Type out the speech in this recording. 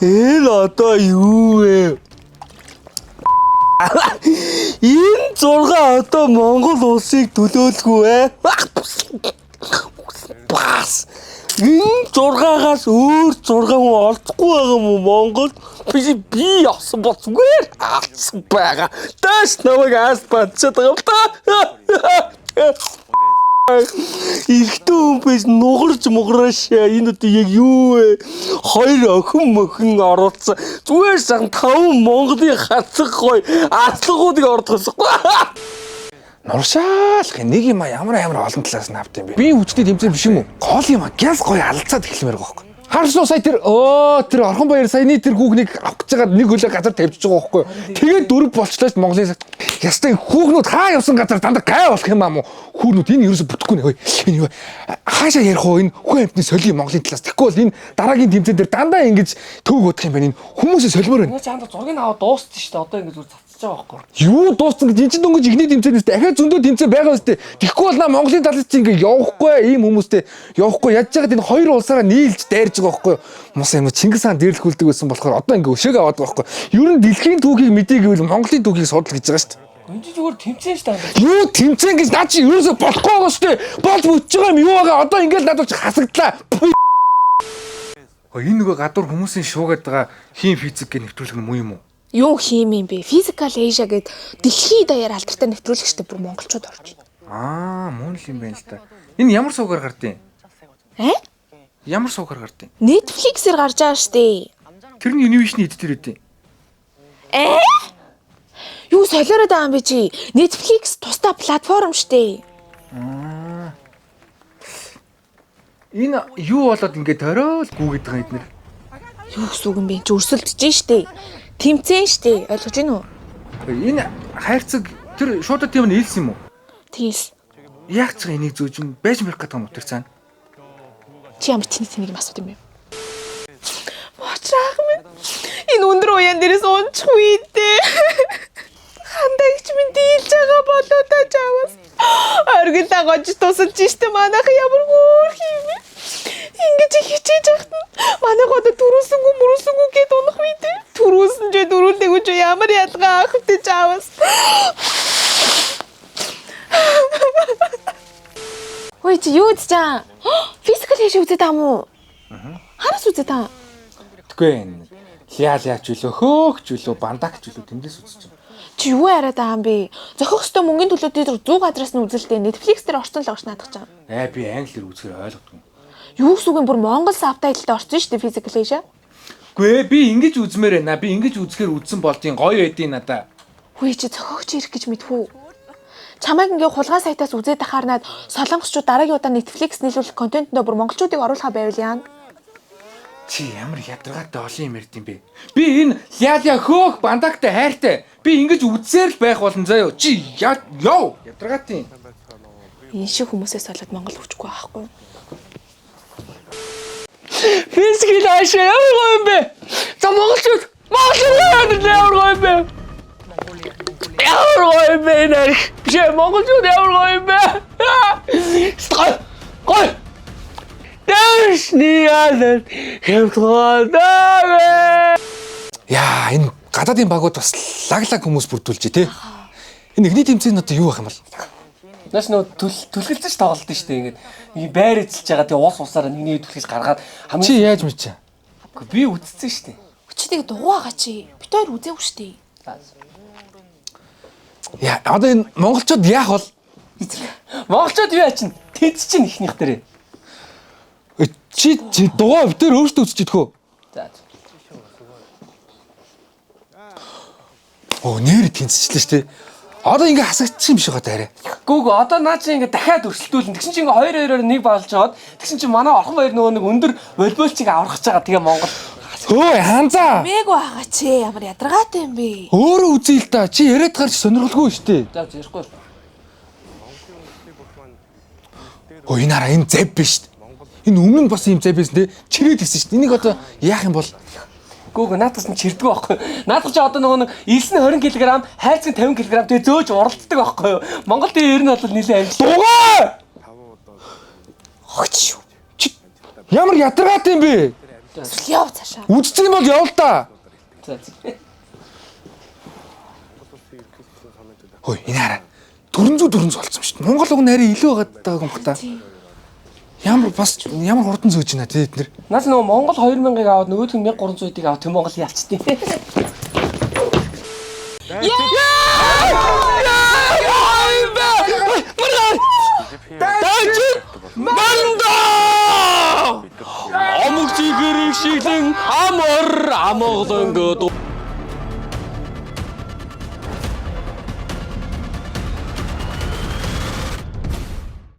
Энэ одоо юу вэ? Энэ 6 одоо Монгол улсыг төлөөлгүй ээ. Бас. Энэ 6-аас өөр 6 хүн олдохгүй байгаа юм уу Монголд? Би авсан болсгүй алсан байгаа. Дэс намайг аспантчаад байгаа юм та. Ихтэй хүн биш нугарч муграаш энэ одоо яг юу вэ? 2 охин мөхөн оруулсан. Зүгээр сан 5 Монголын хацаг гой аслангуудыг ордгосохгүй. Нуршаал нэг юм ямар олон талаас нь авт юм бэ? Би хүчтэй тэмцээн биш юм уу? Гол юм гяс гоё алцаад эхлэмээр байгаа байхгүй. Харсан уу сая тэр Орхон баяр саяны тэр хүүхнийг авах гэж байгаа нэг хөлөө газар тавьчихж байгаа байхгүй. Тэгээд дөрөв болчлооч Монголын сагт. Ястай хүүхнүүд хаа явсан газар дандаа гай болох юм аа мó. Хүүхнүүд энэ юусо бүтэхгүй нэ. Энэ юу хаашаа ярих уу энэ хүн амтны соли Монголын талаас. Тэгэхгүй бол энэ дараагийн тэмцээн дээр дандаа ингэж төв удах юм байна. Энэ хүмүүсээ солимоор байна. Энэ чамд зургийг аваад дууссан шүү дээ. Одоо ингэ зүр цацж байгаа байхгүй. Юу дууссан гэж энэ ч дөнгөж ихний тэмцээнээс дахиад зөндөө тэмцээн байгаа үстэй. Тэгэхгүй бол Монголын талаас чинь ингэ явахгүй ийм хүмүүстэй явахгүй яаж яагаад энэ хоёр улсаараа нийлж дайрж байгаа байхгүй. Мус юм Чингис хаан дээрлэхүүлдэг байсан болохоор одоо ингэ өшөөг аваад байгаа байхгүй. Ер нь дэлхийн түүхийг мэдээ гэвэл Монголын түүхийг судал гэж байгаа шүү дээ. Энд зүгээр тэмцээн шүү дээ. Юу тэмцээн гэж наа чи ерөөсө болохгүй байгаа шүү дээ. Болж бүтэж байгаа юм юу байгаа одоо ингэ л надад хасагдлаа. Энэ нөгөө гадуур хүмүүсийн шуугаад байгаа хим физик гэж нэвтрүүлэх нь муу юм уу? Юу хийм юм бэ? Physical Asia гэд дэлхийн даяар алдартай нэвтрүүлэгчтэй бүр монголчууд орж байна. Мөн л юм байна л та. Энэ ямар суугаар гардыг? Ямар суугаар гардыг? Netflix-ээр гарч байгаа штэ. Тэр нь Univision эдитер үдээ. Юу солиороод байгаа юм бэ чи? Netflix тусдаа платформ штэ. Энэ юу болоод ингэ тороол гүгээд байгаа эднэр. Юу гэсэн үг юм бэ? Чи өрсөлдөж штэ. Тэмцээн штэ. Ойлгож байна уу? Энэ хайрцаг тэр шуудад тийм нь хэлсэн юм уу? Тийс. Яг ч энийг зөөж байж мэрх гэдэг юм уу тэр цаана? Чи ямар тэнэг юм асууд юм бэ? Бочраах минь. Энэ өндөр уян дээрээс унчихгүй дээ. Хандагч минь дийлж байгаа болоо та чаваас. Оргил дагаж тусалж штэ манайх ямар хөөх юм бэ? Ингэж хичээж ахт манай гоо төрүүлсэнгүү гэд унах үү дээ. Төрүүлсэн ч дөрүүлдэггүй ч ямар ядгаа ах вэ чаваас. Ой чи юу гэж чам? Physical Asia үзээд байгаа мó? Хараас үзээд байгаа? Тэггүй энэ ляач үлөө хөөгч үлөө бандагч үлөө тэндээс үзэж байна. Чи юу яриад байгаа юм бэ? Зохих хөстөө мөнгөний төлөө дээр 100 газраас нь үзэлтэй Netflix дээр орсон л орч наадах чам. Би англиэр үзэхээр ойлгохгүй. Юу гэсэн үг юм бүр Монгол сабтайлтай орсон шүү дээ Physical Asia. Гүй би ингэж үзмээр байна. Би ингэж үзэхээр үзсэн болтын гоё эдийн надаа. Хөөе чи зохиогч ирэх гэж мэдвүү? Чамайг ингээ хулгай сайтаас үзээд ахаар наад солонгосчууд дараагийн удаа Netflix нийлүүлэх контентэндээ бүр монголчуудыг оруулахаа байвал яа. Чи ямар ядаргаатай олон юм ярьд юм бэ? Би энэ ляля хөөх бандагтай хайртай. Би ингэж үзсээр л байх болно заяа. Чи яв ядаргаатай. Энэ шиг хүмүүсээс болоод Монгол хөвчихгүй байхгүй. Physical Asia ямар гоё юм бэ? За монголчууд ямар гоё юм бэ? Ямар гоё юм бэ нэр? Биш монголчууд ямар гоё юм бэ? Гой. Дэшний аль хэмтгоодаа. Яа энэ гадаадын багууд бас лаглаг хүмүүс бүрдүүлж тий. Энэ ихний тэмцээн одоо юу байх юм бол? Нас нөө түлхэлцэж тоглолт нь штэ ингээд байр эзэлж байгаа тэгээ уус усаараа нэгний түлхэж гаргаад Чи яаж мэдчихэ? Би үтцсэн штэ. Өчтгийг дугуйгаа чи. Бид хоёр үзээгүй штэ. Яа одоо энэ монголчууд яах бол? Монголчууд юу ачна? Тэд чинь ихнийх дээрээ. Чи дугаа битэр өөртөө үзчихэдэг хөө. За. Нэр тэнцчихлээ штэ. Одоо ингээ хасагдчих юм шиг байгаа даарэ. Гүүг одоо наа чи ингээ дахиад өрсөлдүүлнэ. Тэгсэн чи ингээ 2-2-оор нэг болж жоод тэгсэн чи манай Орхон баяр нөгөө нэг өндөр волейболчиг аврах гэж байгаа. Тэгээ Монгол. Өө ханзаа. Мэг байгаа чи ямар ядаргаатай юм бэ? Өөрөө үзье л да. Чи яриад гарч сонирхолгүй штэ. За ярихгүй. Энэ хараа энэ зэв биш штэ. Энэ өмнө нь бас юм зэв байсан те. Чирээд гисэн штэ. Энийг одоо яах юм бол? Гүүг наадас нь чирдэггүй байхгүй. Наадах чи одоо нөгөө нэг илс нь 20 кг, хайрцаг нь 50 кг тэгээ зөөж уралддаг байхгүй юу? Монгол дээр ер нь бол нэлээд амжилт. Дугаа! Хогч шүү. Ямар ядаргаатай юм бэ? Яв цаашаа. Үздэг юм бол явал та. За. Хөөе энэ хараа. 400 болсон шүү дээ. Монгол үг нарийн илүү байгаа юм бах та. Ямар хурдан зөөж байна те эднэр. Наас нөгөө Монгол 2000-ыг аваад нөгөөх нь 1300-ыг аваад Төв Монгол ялчтیں۔ Манда! Амгчиг хэрэг шиглэн амар амгалангд